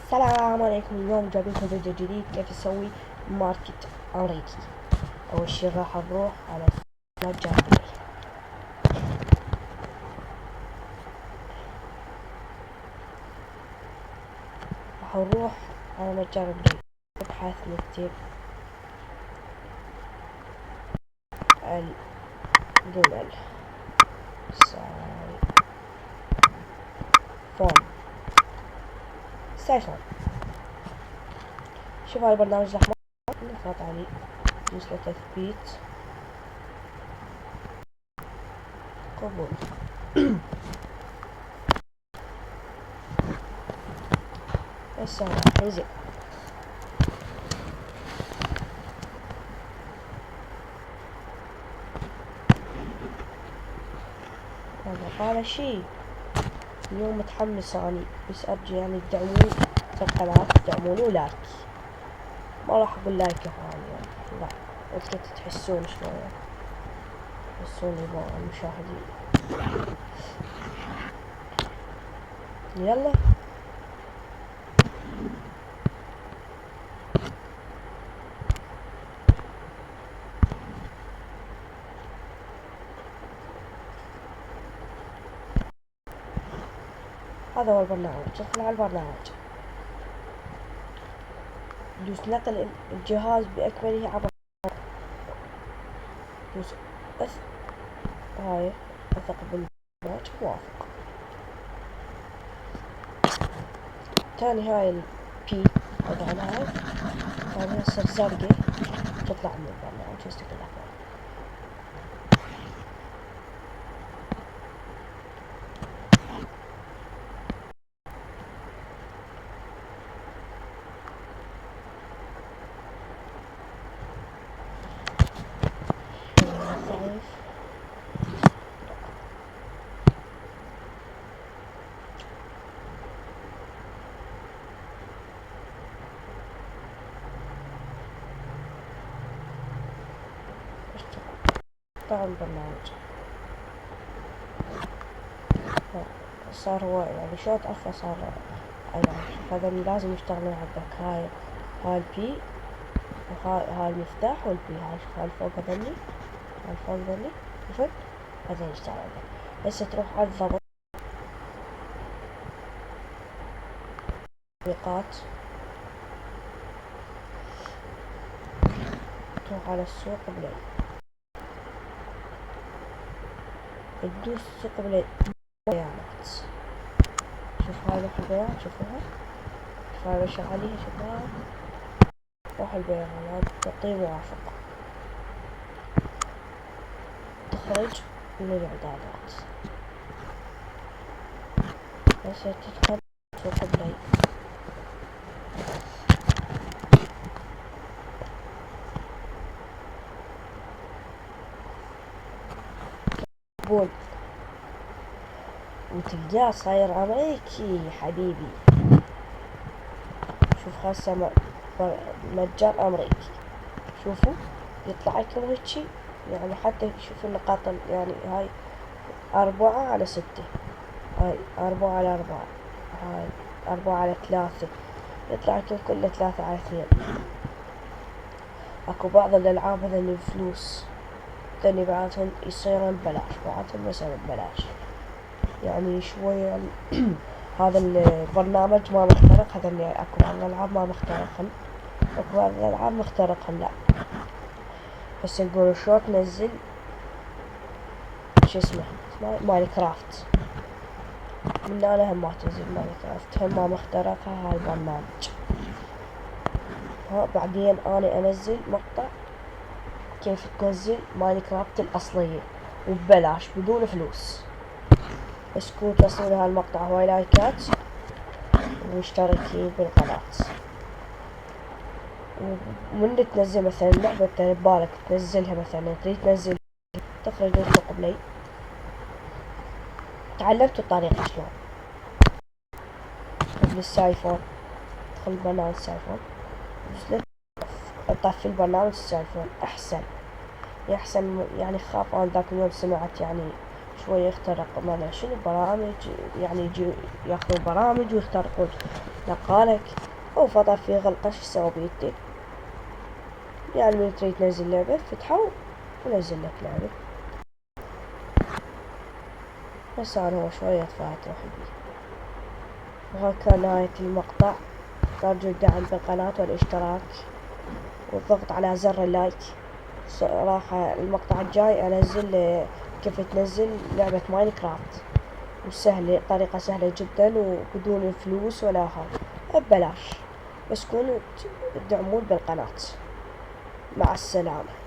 السلام عليكم. اليوم جايب لكم فيديو جديد كيف نسوي ماركت امريكي. اول شي راح نروح على متجر بلاي. راح نروح على متجر بلاي، نبحث نكتب الجمل سايفون. شوف هاي البرنامج الأحمر، نضغط عليه، ندوس له تثبيت، قبول. هسه راح ينزل. قال شي اليوم متحمس اني، بس ارجو يعني تدعمون القناة، تدعموني ولايك. ما راح اقول لايك يعني لا، انتوا تحسون شلون تحسون المشاهدين. يلا هذا هو البرنامج. ادخل على البرنامج، دوس نقل الجهاز بأكمله عبر، دوس هاي اثق بالبرنامج، موافق. تاني هاي البي طبعا هاي تصير زرقة، تطلع من البرنامج يستقل أحمر. طبعا البرنامج صار هو يعني شو تعرفه، صار يعني هذا اللي لازم يشتغلون عندك. هاي البي، وهاي المفتاح والبي. هاي شوف، هاي الفوق هذني، هاي الفوق هذني، شفت هذا يشتغل عندك. هسه تروح على الضبط، تطبيقات، تروح على السوق بلاي، تدوس سوق بلاي بيانات. شوف هاي روح البيانات، شوفوها، شوف هاي بشر عليها، شوفوها، روح البيانات، تعطيه موافقة، تخرج من الإعدادات. هسه تدخل سوق بلاي، قبول، وتلقاه صاير أمريكي حبيبي. شوف هسه متجر أمريكي، شوفوا يطلع لكم هيجي، يعني حتى شوفوا النقاط، يعني هاي 4/6، هاي 4/4، هاي 4/3، يطلع لكم كله 3/2. اكو بعض الألعاب هذني بفلوس، هذني بعضهم يصيرون ببلاش، بعضهم يصيرون ببلاش، يعني شوية. هذا البرنامج ما مخترق، هذني اكو بعض الألعاب ما مخترقن، اكو بعض الألعاب مخترقن. لا هسه نقول شلون تنزل شو اسمه ماينكرافت. من انا هم ما تنزل ماينكرافت، هم ما مخترقها هاي البرنامج. بعدين انا انزل مقطع كيف تنزل ماينكرافت الاصلية وببلاش بدون فلوس. اسكو توصلوا لهذا المقطع هواي لايكات واشتركي بالقناة. ومن تنزل مثلا لعبة ببالك تنزلها، مثلا تريد تنزل، تخرج من سوق بلاي. تعلمتوا الطريقة شلون بالسايفون، تدخل برنامج السايفون، طفي البرنامج السايفون احسن، يعني خاف انا ذاك اليوم سمعت يعني شوية يخترق ما شنو برامج، يعني يجي ياخذون برامج ويخترقون. لقالك أو فضل في غلطة شو تسوي بيدي؟ يعني من تريد تنزل لعبة فتحه ونزل لك لعبة. بس أنا هو شوية فات روح بيه. وهاي كان نهاية المقطع. ترجوا الدعم بالقناة والاشتراك والضغط على زر اللايك. صراحة المقطع الجاي أنزل كيف تنزل لعبة ماينكرافت، وسهلة، طريقة سهلة جدا وبدون فلوس ولا هاي، ببلاش، بس كونوا تدعمون بالقناة. مع السلامة.